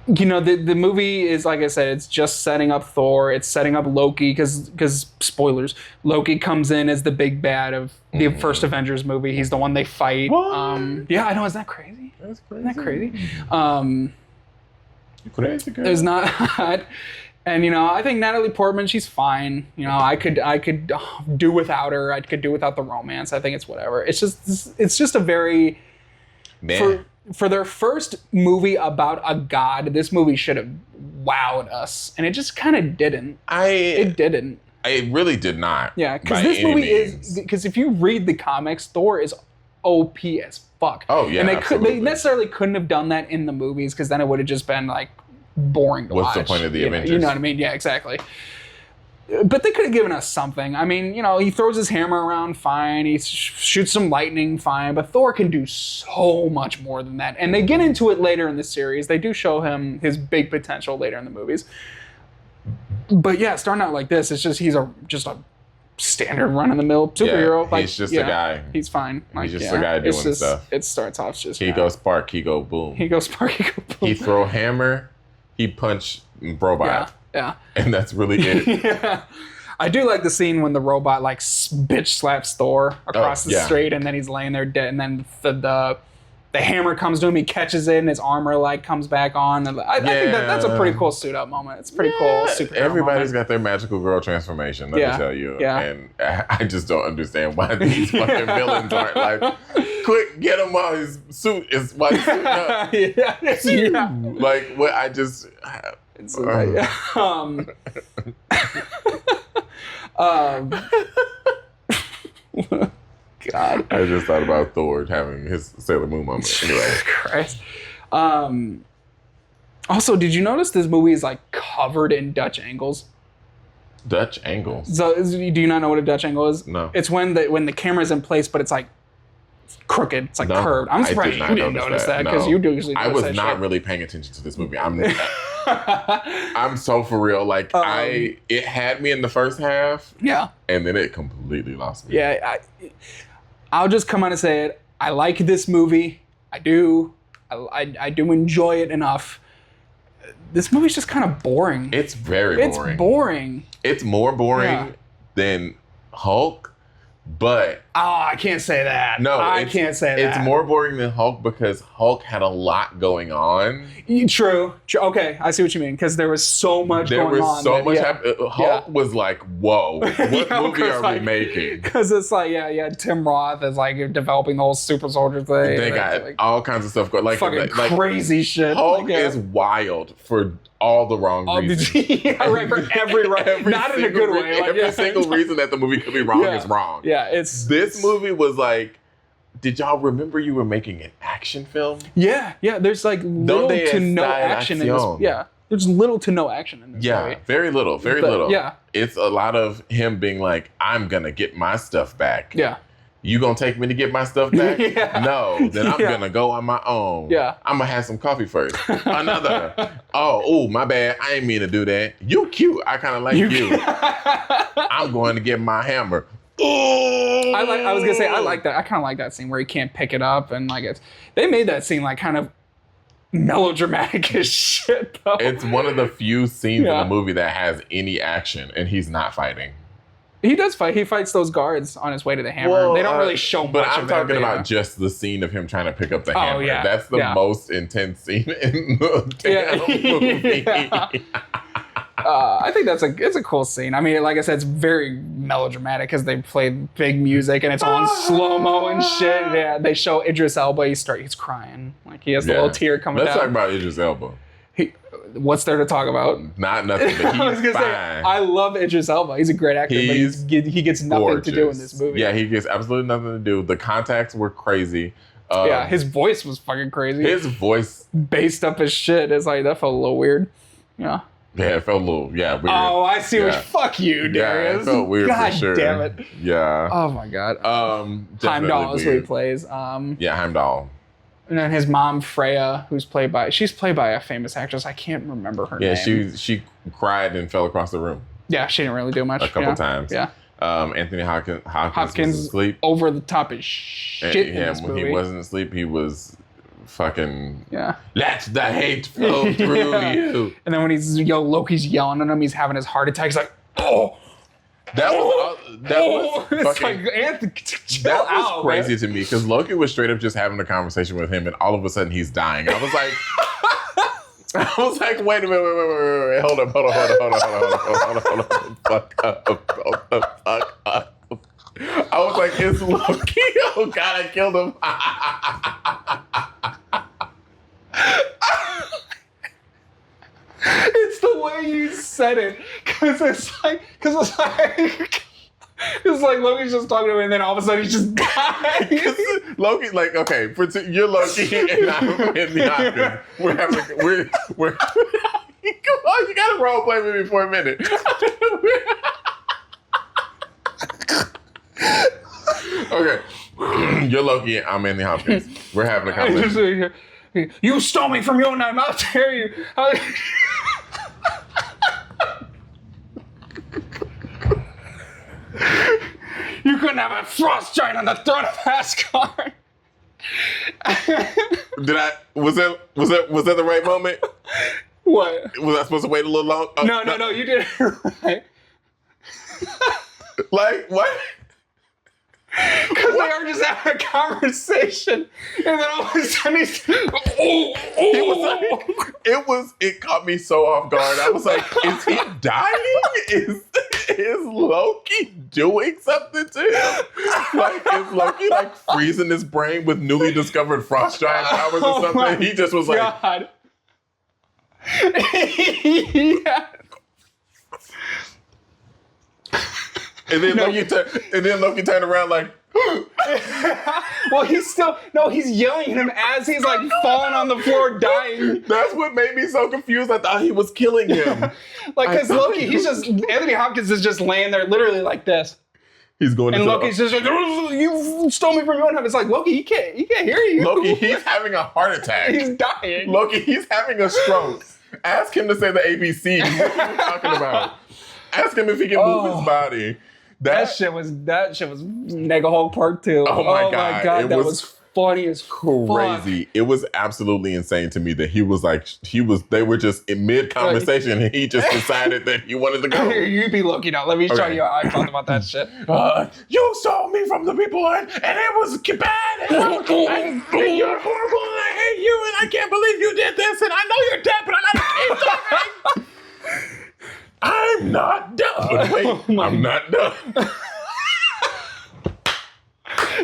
Speaker 2: You know, the movie is, like I said, it's just setting up Thor. It's setting up Loki because spoilers, Loki comes in as the big bad of the first Avengers movie. He's the one they fight.
Speaker 1: What?
Speaker 2: Yeah, I know. Isn't that crazy?
Speaker 1: That's crazy.
Speaker 2: Isn't that crazy?
Speaker 1: You crazy girl.
Speaker 2: It's not. And, you know, I think Natalie Portman, she's fine. You know, I could do without her. I could do without the romance. I think it's whatever. It's just a very... For their first movie about a god, this movie should have wowed us, and it just kind of didn't. It didn't.
Speaker 1: It really did not.
Speaker 2: Yeah, because this movie is because if you read the comics, Thor is OP as fuck.
Speaker 1: Oh yeah,
Speaker 2: and they necessarily couldn't have done that in the movies because then it would have just been like boring to watch.
Speaker 1: What's the point of the Avengers?
Speaker 2: You know what I mean? Yeah, exactly. But they could have given us something. I mean, you know, he throws his hammer around, fine. He shoots some lightning, fine. But Thor can do so much more than that. And they get into it later in the series. They do show him his big potential later in the movies. But yeah, starting out like this, it's just he's just a standard run-of-the-mill superhero.
Speaker 1: Yeah, he's just a guy.
Speaker 2: He's fine.
Speaker 1: He's just a guy doing stuff.
Speaker 2: It starts off just...
Speaker 1: He goes spark, he go boom.
Speaker 2: He goes spark, he go boom.
Speaker 1: He throw hammer... he punched robot.
Speaker 2: Yeah.
Speaker 1: And that's really it.
Speaker 2: Yeah. I do like the scene when the robot like bitch slaps Thor across the street, and then he's laying there dead, and then the hammer comes to him, he catches it, and his armor like comes back on. And I think that's a pretty cool suit up moment. It's pretty cool.
Speaker 1: Everybody's got their magical girl transformation, let me tell you.
Speaker 2: Yeah.
Speaker 1: And I just don't understand why these fucking villains aren't like, quick, get him while his suit is suiting up.
Speaker 2: Yeah.
Speaker 1: Like what I just.
Speaker 2: God.
Speaker 1: I just thought about Thor having his Sailor Moon moment. Anyway.
Speaker 2: Jesus Christ. Also, did you notice this movie is like covered in Dutch angles?
Speaker 1: Dutch angles?
Speaker 2: So, do you not know what a Dutch angle is?
Speaker 1: No.
Speaker 2: It's when the camera's in place, but it's like crooked. It's like curved. I'm surprised you didn't notice that because you do usually notice that.
Speaker 1: I was not really paying attention to this movie. I'm so for real. Like it had me in the first half.
Speaker 2: Yeah.
Speaker 1: And then it completely lost me.
Speaker 2: Yeah. I'll just come out and say it. I like this movie. I do. I do enjoy it enough. This movie's just kind of boring.
Speaker 1: It's very boring.
Speaker 2: It's boring.
Speaker 1: It's more boring than Hulk. But
Speaker 2: I can't say that.
Speaker 1: No,
Speaker 2: I can't say that.
Speaker 1: It's more boring than Hulk because Hulk had a lot going on.
Speaker 2: True. Okay, I see what you mean because there was so much going on.
Speaker 1: There was so much happening. Hulk was like, "Whoa, what movie are we making?"
Speaker 2: Because it's like, Tim Roth is like developing the whole super soldier thing.
Speaker 1: They got all kinds of stuff going, like
Speaker 2: crazy shit.
Speaker 1: Hulk is wild for all the wrong reasons.
Speaker 2: For every not in a good way.
Speaker 1: Every single reason that the movie could be wrong is wrong.
Speaker 2: Yeah,
Speaker 1: this movie was like, did y'all remember you were making an action film?
Speaker 2: Yeah. There's like little to no action in this. Yeah, there's little to no action in this movie.
Speaker 1: Yeah, very little.
Speaker 2: Yeah,
Speaker 1: it's a lot of him being like, I'm gonna get my stuff back.
Speaker 2: Yeah.
Speaker 1: You gonna take me to get my stuff back? No, then I'm gonna go on my own.
Speaker 2: Yeah.
Speaker 1: I'm gonna have some coffee first. Another. Oh, my bad. I ain't mean to do that. You cute. I kind of like you. I'm going to get my hammer.
Speaker 2: I was gonna say I like that. I kind of like that scene where he can't pick it up and like they made that scene like kind of melodramatic as shit though.
Speaker 1: It's one of the few scenes in the movie that has any action and he's not fighting.
Speaker 2: He does fight. He fights those guards on his way to the hammer. Well, they don't really show much.
Speaker 1: But I'm talking about just the scene of him trying to pick up the hammer. Yeah. That's the most intense scene in the damn movie.
Speaker 2: I think it's a cool scene. I mean, like I said, it's very melodramatic because they play big music and it's all in slow-mo and shit. Yeah, they show Idris Elba. He's crying. Like he has a little tear coming down.
Speaker 1: Let's talk about Idris Elba.
Speaker 2: What's there to talk about?
Speaker 1: Not nothing, but he's fine.
Speaker 2: I love Idris Elba. He's a great actor, but he gets nothing to do in this movie.
Speaker 1: Yeah, he gets absolutely nothing to do. The contacts were crazy.
Speaker 2: His voice was fucking crazy.
Speaker 1: His voice
Speaker 2: based up his shit. It's like that felt a little weird. Yeah.
Speaker 1: Yeah, it felt a little weird.
Speaker 2: Oh, I see. Fuck you, Darius.
Speaker 1: Yeah, it felt weird
Speaker 2: God
Speaker 1: for sure.
Speaker 2: Damn it.
Speaker 1: Yeah.
Speaker 2: Oh my God. Heimdall is who he plays.
Speaker 1: Heimdall.
Speaker 2: And then his mom, Freya, she's played by a famous actress. I can't remember her name.
Speaker 1: Yeah, she cried and fell across the room.
Speaker 2: Yeah, she didn't really do much.
Speaker 1: A couple times.
Speaker 2: Yeah.
Speaker 1: Anthony Hopkins was asleep.
Speaker 2: Over the top as shit in this movie.
Speaker 1: When he wasn't asleep, he was fucking...
Speaker 2: Yeah.
Speaker 1: Let the hate flow through you.
Speaker 2: And then when Loki's yelling at him, he's having his heart attack. He's like, oh...
Speaker 1: That was fucking,
Speaker 2: chill
Speaker 1: that was
Speaker 2: out,
Speaker 1: crazy
Speaker 2: man.
Speaker 1: to me because Loki was straight up just having a conversation with him and all of a sudden he's dying. I was like, wait a minute, hold up. Fuck up. I was like, it's Loki. Oh God, I killed him.
Speaker 2: It's the way you said it, because it's like Loki's just talking to him, and then all of a sudden he just dies.
Speaker 1: Loki, like, okay, you're Loki, and I'm in the office. We're. Come on, you gotta role play with me for a minute. Okay, you're Loki, and I'm Anthony Hopkins. We're having a conversation.
Speaker 2: You stole me from your name. How dare you? You couldn't have a frost giant on the throne of Asgard.
Speaker 1: Was that the right moment?
Speaker 2: What?
Speaker 1: Was I supposed to wait a little long? Oh,
Speaker 2: no, you did it right.
Speaker 1: Like, what?
Speaker 2: Because they are just having a conversation, and then all of a sudden
Speaker 1: it caught me so off guard. I was like, is he dying? Is Loki doing something to him? Like, is Loki like freezing his brain with newly discovered frost giant powers or something? He just was like,
Speaker 2: God. Yeah.
Speaker 1: And then Loki turned around like,
Speaker 2: well, he's yelling at him as he's like falling on the floor dying.
Speaker 1: That's what made me so confused. I thought he was killing him.
Speaker 2: Like, because Loki, Anthony Hopkins is just laying there literally like this.
Speaker 1: He's going
Speaker 2: and Loki's just like, you stole me from your own. It's like, Loki, he can't hear you.
Speaker 1: Loki, he's having a heart attack.
Speaker 2: He's dying.
Speaker 1: Loki, he's having a stroke. Ask him to say the ABC. What are you talking about? Ask him if he can move his body.
Speaker 2: That shit was Nega Hulk Part 2.
Speaker 1: Oh my god,
Speaker 2: that was funny as
Speaker 1: crazy.
Speaker 2: Fuck.
Speaker 1: It was absolutely insane to me that they were just in mid conversation and he just decided that he wanted to go.
Speaker 2: You be looking out. Let me show you how I felt about that shit.
Speaker 1: You stole me from the people and it was bad. And you're horrible and I hate you and I can't believe you did this and I know you're dead, but I'm not keep talking. I'm not done. Wait, I'm not done.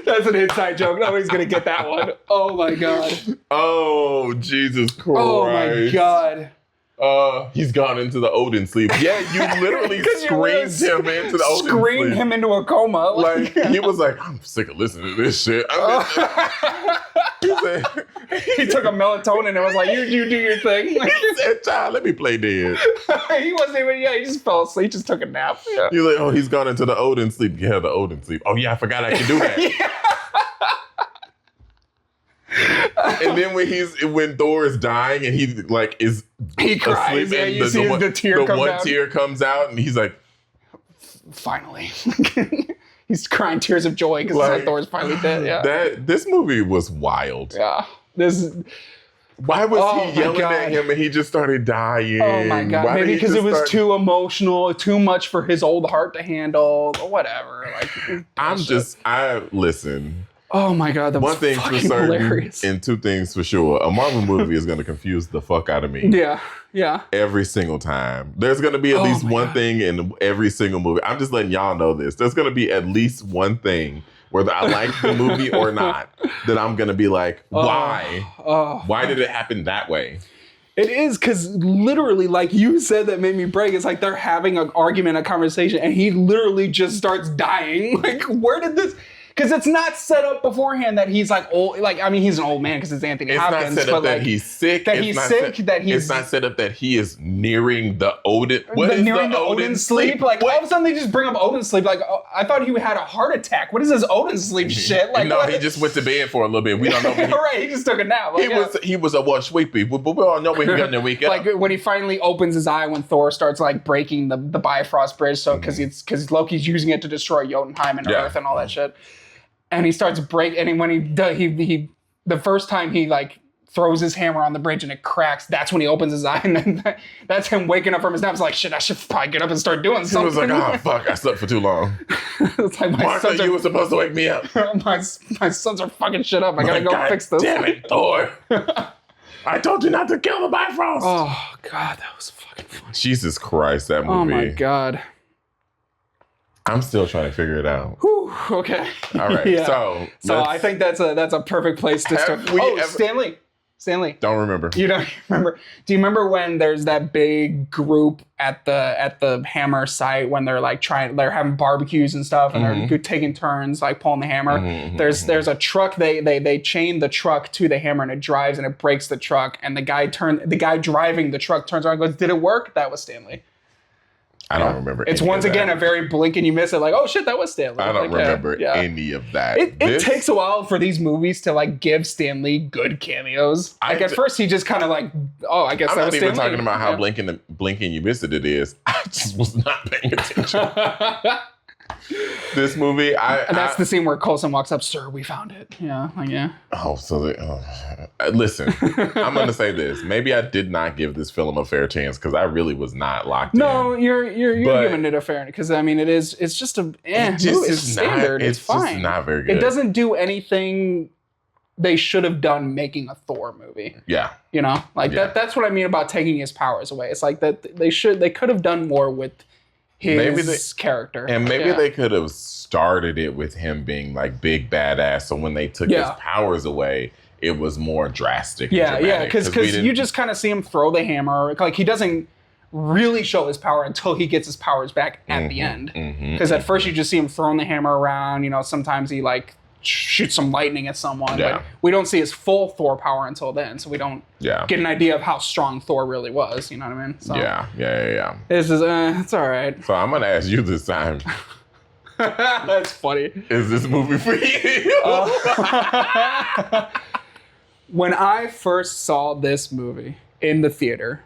Speaker 2: That's an inside joke. Nobody's going to get that one. Oh, my God.
Speaker 1: Oh, Jesus Christ.
Speaker 2: Oh, my God.
Speaker 1: He's gone into the Odin sleep. Yeah, you literally screamed him into the Odin sleep.
Speaker 2: Screamed him into a coma.
Speaker 1: Like, he was like, I'm sick of listening to this shit.
Speaker 2: He took a melatonin and was like, you do your thing.
Speaker 1: He said, child, let me play dead.
Speaker 2: He wasn't even, he just fell asleep. He just took a nap. Yeah.
Speaker 1: You're like, oh, he's gone into the Odin sleep. Yeah, the Odin sleep. Oh, yeah, I forgot I could do that. And then when Thor is dying and he cries,
Speaker 2: asleep, yeah, you see the tear come
Speaker 1: one
Speaker 2: out.
Speaker 1: Tear comes out and he's like,
Speaker 2: finally. He's crying tears of joy because Thor's finally dead. Yeah.
Speaker 1: This movie was wild.
Speaker 2: Yeah.
Speaker 1: Why was he yelling at him and he just started dying?
Speaker 2: Oh my God.
Speaker 1: Why
Speaker 2: maybe because it was too emotional, too much for his old heart to handle, or whatever.
Speaker 1: Listen.
Speaker 2: Oh my God, that was
Speaker 1: one thing
Speaker 2: fucking
Speaker 1: for certain,
Speaker 2: hilarious.
Speaker 1: And two things for sure. A Marvel movie is going to confuse the fuck out of me.
Speaker 2: Yeah.
Speaker 1: Every single time. There's going to be at least one thing in every single movie. I'm just letting y'all know this. There's going to be at least one thing, whether I like the movie or not, that I'm going to be like, why? Why did it happen that way?
Speaker 2: It is because literally, like you said, that made me break. It's like they're having an argument, a conversation, and he literally just starts dying. Like, where did this... Because it's not set up beforehand that he's like old. Like, I mean, he's an old man because it's Anthony Hopkins.
Speaker 1: It's not set up that he's sick. It's not set up that he is nearing the Odin.
Speaker 2: Nearing the Odin sleep. Like, all of a sudden they just bring up Odin sleep. Like, I thought he had a heart attack. What is this Odin sleep shit? Like,
Speaker 1: no, he just went to bed for a little bit. We don't know.
Speaker 2: Right, he just took a nap. Like,
Speaker 1: he was a one sleepy, but we all know when he got in the weekend.
Speaker 2: Like when he finally opens his eye when Thor starts like breaking the Bifrost bridge. So because Loki's using it to destroy Jotunheim and Earth and all that shit. And he starts breaking, and when he the first time he like throws his hammer on the bridge and it cracks, that's when he opens his eye, and then that's him waking up from his nap. It's like, shit, I should probably get up and start doing something.
Speaker 1: He was like, oh fuck, I slept for too long.
Speaker 2: It's like
Speaker 1: Martha, you were supposed to wake me up.
Speaker 2: my sons are fucking shit up. I gotta go fix this.
Speaker 1: Damn it, Thor. I told you not to kill the Bifrost.
Speaker 2: Oh God, that was fucking funny.
Speaker 1: Jesus Christ, that movie.
Speaker 2: Oh my God.
Speaker 1: I'm still trying to figure it out.
Speaker 2: Whew, okay.
Speaker 1: All right. Yeah. So
Speaker 2: I think that's a perfect place to start. Stanley.
Speaker 1: Don't remember.
Speaker 2: You don't remember? Do you remember when there's that big group at the hammer site when they're like they're having barbecues and stuff and they're taking turns like pulling the hammer? There's a truck. They chain the truck to the hammer and it drives and it breaks the truck and the guy driving the truck turns around and goes, "Did it work?" That was Stanley.
Speaker 1: I don't remember.
Speaker 2: It's once again a very blink and you miss it. Like, oh shit, that was Stanley.
Speaker 1: I don't remember any of that.
Speaker 2: It takes a while for these movies to like give Stanley good cameos. Like at first he just kind of like, oh, I guess that was Stanley.
Speaker 1: I'm not even talking about how blinking you missed it is. I just was not paying attention. This movie,
Speaker 2: and that's the scene where Coulson walks up, "Sir, we found it." Yeah, like yeah.
Speaker 1: Oh, so listen, I'm gonna say this. Maybe I did not give this film a fair chance because I really was not locked in.
Speaker 2: No, you're giving it a fair because I mean it's just a it's standard. It's fine.
Speaker 1: Just not very good.
Speaker 2: It doesn't do anything they should have done making a Thor movie.
Speaker 1: Yeah,
Speaker 2: you know, like that's what I mean about taking his powers away. It's like that they could have done more with his character.
Speaker 1: And maybe they could have started it with him being like big badass. So when they took his powers away, it was more drastic.
Speaker 2: Yeah, because you just kind of see him throw the hammer. Like he doesn't really show his power until he gets his powers back at the end. Because at first you just see him throwing the hammer around. You know, sometimes he like shoot some lightning at someone, but we don't see his full Thor power until then, so we don't get an idea of how strong Thor really was. You know what I mean? So,
Speaker 1: yeah.
Speaker 2: This is it's all right.
Speaker 1: So I'm gonna ask you this time.
Speaker 2: That's funny.
Speaker 1: Is this movie for you?
Speaker 2: When I first saw this movie in the theater,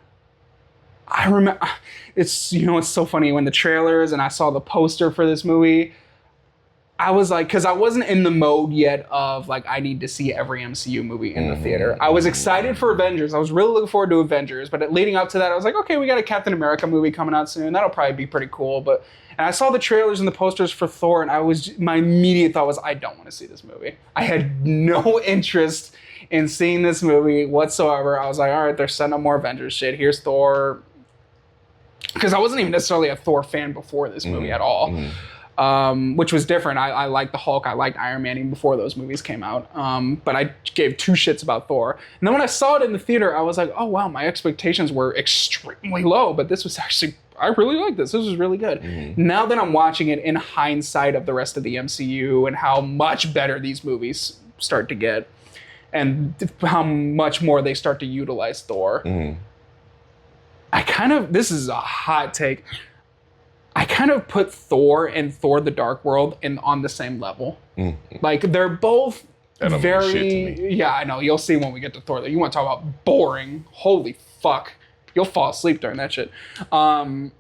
Speaker 2: I remember it's so funny when the trailers and I saw the poster for this movie. I was like, because I wasn't in the mode yet of like, I need to see every MCU movie in the theater. I was excited for Avengers. I was really looking forward to Avengers. But leading up to that, I was like, okay, we got a Captain America movie coming out soon. That'll probably be pretty cool. And I saw the trailers and the posters for Thor, and my immediate thought was, I don't want to see this movie. I had no interest in seeing this movie whatsoever. I was like, all right, they're setting up more Avengers shit. Here's Thor. Because I wasn't even necessarily a Thor fan before this movie at all. Which was different. I liked the Hulk. I liked Iron Man even before those movies came out. But I gave two shits about Thor. And then when I saw it in the theater, I was like, oh, wow, my expectations were extremely low. But this was actually, I really liked this. This was really good. Now that I'm watching it in hindsight of the rest of the MCU and how much better these movies start to get and how much more they start to utilize Thor, this is a hot take, I kind of put Thor and Thor: The Dark World on the same level. Like they're both very. Yeah, I know. You'll see when we get to Thor. You want to talk about boring? Holy fuck! You'll fall asleep during that shit. I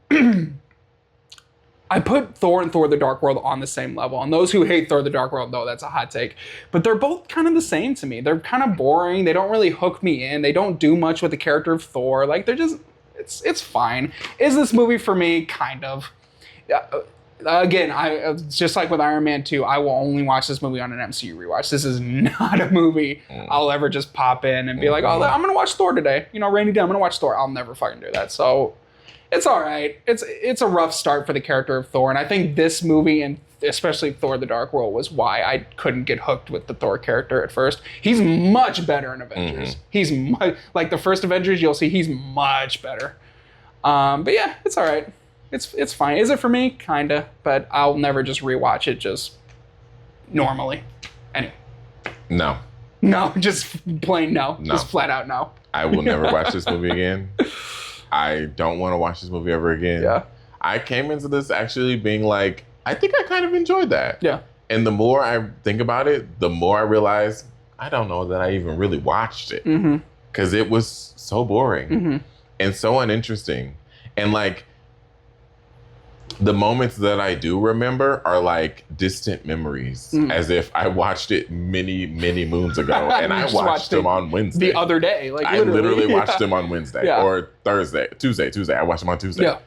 Speaker 2: put Thor and Thor: The Dark World on the same level. And those who hate Thor: The Dark World, though, that's a hot take. But they're both kind of the same to me. They're kind of boring. They don't really hook me in. They don't do much with the character of Thor. Like they're just. It's fine. Is this movie for me? Kind of. Again, just like with Iron Man 2, I will only watch this movie on an MCU rewatch. This is not a movie I'll ever just pop in and be like, oh, I'm going to watch Thor today. Rainy day, I'm going to watch Thor. I'll never fucking do that. So it's all right. It's a rough start for the character of Thor. And I think this movie, and especially Thor: The Dark World, was why I couldn't get hooked with the Thor character at first. He's much better in Avengers. He's like the first Avengers, you'll see he's much better. But yeah, it's all right. It's fine. Is it for me? Kinda. But I'll never just rewatch it just normally. Anyway.
Speaker 1: No.
Speaker 2: No, just plain no. Just flat out no.
Speaker 1: I will never watch this movie again. I don't want to watch this movie ever again.
Speaker 2: Yeah.
Speaker 1: I came into this actually being like, I think I kind of enjoyed that.
Speaker 2: Yeah.
Speaker 1: And the more I think about it, the more I realize I don't know that I even really watched it. Because it was so boring and so uninteresting. And like, the moments that I do remember are like distant memories, as if I watched it many, many moons ago, and I watched them on Wednesday.
Speaker 2: The other day, like
Speaker 1: I literally watched them on Wednesday or Tuesday. I watched them on Tuesday.
Speaker 2: Yeah.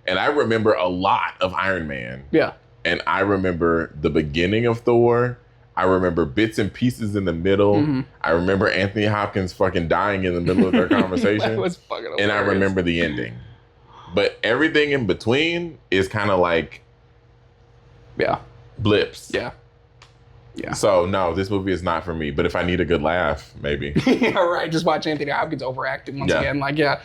Speaker 1: And I remember a lot of Iron Man.
Speaker 2: Yeah.
Speaker 1: And I remember the beginning of Thor. I remember bits and pieces in the middle. I remember Anthony Hopkins fucking dying in the middle of their conversation.
Speaker 2: That was fucking hilarious.
Speaker 1: And I remember the ending. But everything in between is kind of like, blips.
Speaker 2: Yeah.
Speaker 1: So no, this movie is not for me. But if I need a good laugh, maybe.
Speaker 2: Yeah, right. Just watch Anthony Hopkins overacting once again. Like, yeah.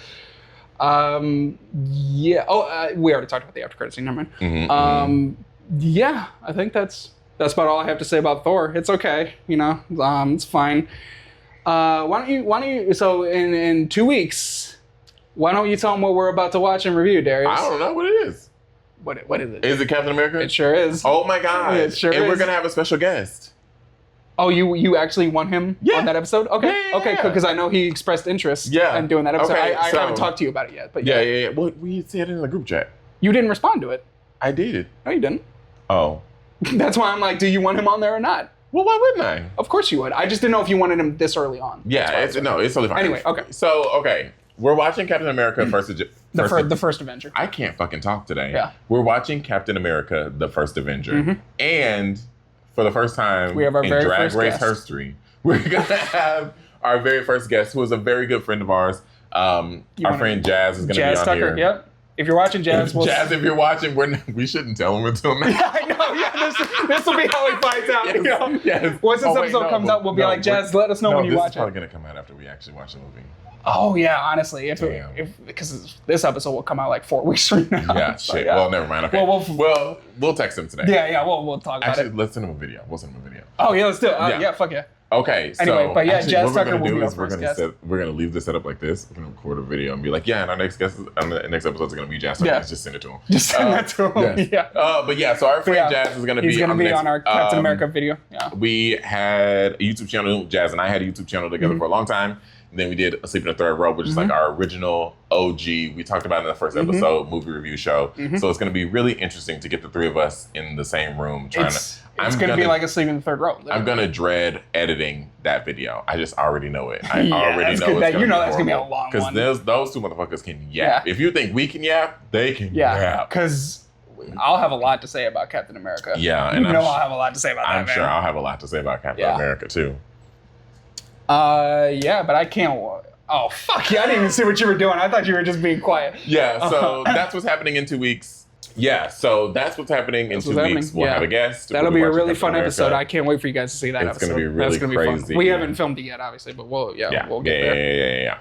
Speaker 2: Yeah. Oh, we already talked about the after credits scene. Never mind. Yeah. I think that's about all I have to say about Thor. It's okay. It's fine. Why don't you? So in 2 weeks. Why don't you tell them what we're about to watch and review, Darius?
Speaker 1: I don't know what it is.
Speaker 2: What is it?
Speaker 1: Is it Captain America?
Speaker 2: It sure is.
Speaker 1: Oh my God.
Speaker 2: It sure is.
Speaker 1: And we're going to have a special guest.
Speaker 2: Oh, you actually want him on that episode? Okay.
Speaker 1: Yeah.
Speaker 2: Okay, cool. Because I know he expressed interest in doing that episode. Okay, I haven't talked to you about it yet. But
Speaker 1: yeah. Well, we said it in the group chat.
Speaker 2: You didn't respond to it.
Speaker 1: I did.
Speaker 2: No, you didn't.
Speaker 1: Oh.
Speaker 2: That's why I'm like, do you want him on there or not?
Speaker 1: Well, why wouldn't I?
Speaker 2: Of course you would. I just didn't know if you wanted him this early on.
Speaker 1: Yeah, it's totally fine.
Speaker 2: Anyway, okay.
Speaker 1: So, we're watching Captain America
Speaker 2: the first Avenger.
Speaker 1: I can't fucking talk today.
Speaker 2: Yeah.
Speaker 1: We're watching Captain America, the First Avenger. And for the first time
Speaker 2: we have our
Speaker 1: in
Speaker 2: very
Speaker 1: Drag
Speaker 2: first
Speaker 1: Race
Speaker 2: guest.
Speaker 1: history, we're going to have our very first guest, who is a very good friend of ours. Our friend Jazz is going to be on
Speaker 2: Tucker,
Speaker 1: here.
Speaker 2: Yep. If you're watching, Jazz,
Speaker 1: Jazz, if you're watching, we shouldn't tell him until now.
Speaker 2: Yeah, I know. Yeah, this will be how he finds out.
Speaker 1: Yes,
Speaker 2: You know?
Speaker 1: yes.
Speaker 2: Once this episode comes out, we'll be like, Jazz, let us know when you watch it.
Speaker 1: This is probably going to come out after we actually watch the movie.
Speaker 2: Oh yeah, honestly, because this episode will come out like 4 weeks from now.
Speaker 1: Yeah,
Speaker 2: so,
Speaker 1: shit.
Speaker 2: Yeah.
Speaker 1: Well, never mind. Okay. Well, we'll text him today.
Speaker 2: Yeah, we'll talk about it.
Speaker 1: Let's send him a video. We'll send him a video.
Speaker 2: Oh yeah, let's do it. Yeah, fuck yeah.
Speaker 1: Okay, so
Speaker 2: anyway, but yeah, Jazz Tucker will be our
Speaker 1: we're
Speaker 2: first guest.
Speaker 1: We're gonna leave this set up like this. We're gonna record a video and be like, and our next guest on the next episode is gonna be Jazz Tucker.
Speaker 2: Yeah.
Speaker 1: Let's just send it to him.
Speaker 2: Just send that to him.
Speaker 1: Yes.
Speaker 2: Yeah.
Speaker 1: But yeah, so our friend Jazz is gonna be.
Speaker 2: He's gonna be on our Captain
Speaker 1: next,
Speaker 2: America video. Yeah.
Speaker 1: We had a YouTube channel. Jazz and I had a YouTube channel together for a long time. And then we did A Sleep in the Third Row, which is like our original OG. We talked about it in the first episode, movie review show. So it's going to be really interesting to get the three of us in the same room trying
Speaker 2: It's going to be like A Sleep in the Third Row. Literally.
Speaker 1: I'm going to dread editing that video. I just already know it. I already know it's
Speaker 2: going
Speaker 1: to be
Speaker 2: that's going to be a long one.
Speaker 1: Because those two motherfuckers can yap. If you think we can yap, they can yap.
Speaker 2: Because I'll have a lot to say about Captain America.
Speaker 1: Yeah. And
Speaker 2: I'll have a lot to say about that,
Speaker 1: I'm sure I'll have a lot to say about Captain America, too.
Speaker 2: Yeah, but I can't... Oh, fuck yeah. I didn't even see what you were doing. I thought you were just being quiet.
Speaker 1: Yeah, so that's what's happening in 2 weeks. Yeah, so that's what's happening in 2 weeks. We'll have a guest.
Speaker 2: That'll be a really fun episode. I can't wait for you guys to see that
Speaker 1: episode.
Speaker 2: It's
Speaker 1: going to be really crazy.
Speaker 2: Fun. We haven't filmed it yet, obviously, but we'll get there.
Speaker 1: Yeah.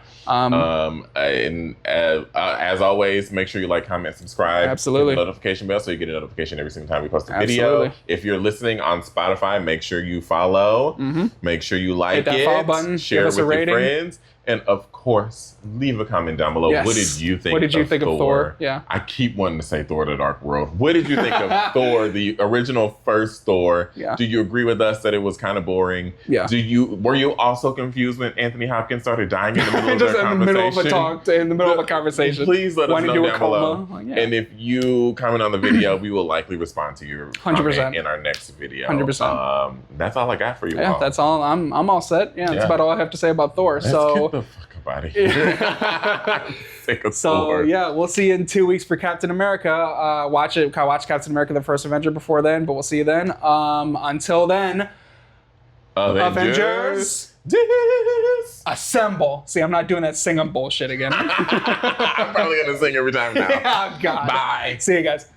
Speaker 1: And as always, make sure you like, comment, subscribe.
Speaker 2: Absolutely.
Speaker 1: Hit the notification bell so you get a notification every single time we post a video. If you're listening on Spotify, make sure you follow. Make sure you like
Speaker 2: hit that follow button.
Speaker 1: Share it with your friends. And of course, leave a comment down below.
Speaker 2: Yes.
Speaker 1: What did you think
Speaker 2: of Thor? Yeah.
Speaker 1: I keep wanting to say Thor the Dark World. What did you think of Thor, the original first Thor?
Speaker 2: Yeah.
Speaker 1: Do you agree with us that it was kind of boring?
Speaker 2: Yeah.
Speaker 1: Were you also confused when Anthony Hopkins started dying in the middle of
Speaker 2: just
Speaker 1: their
Speaker 2: in the middle of a talk, in the middle of a conversation?
Speaker 1: Please let us know down below.
Speaker 2: Like, yeah.
Speaker 1: And if you comment on the video, we will likely respond to your comment in our next video.
Speaker 2: 100%.
Speaker 1: That's all I got for you.
Speaker 2: Yeah, that's all. I'm all set. Yeah, that's about all I have to say about Thor.
Speaker 1: Let's get the fuck out of here.
Speaker 2: So yeah, we'll see you in 2 weeks for Captain America. Watch Captain America: The First Avenger before then, but we'll see you then. Until then, Avengers Disassemble. See, I'm not doing that singing bullshit again.
Speaker 1: I'm probably gonna sing every time now.
Speaker 2: Oh God.
Speaker 1: Bye.
Speaker 2: See you guys.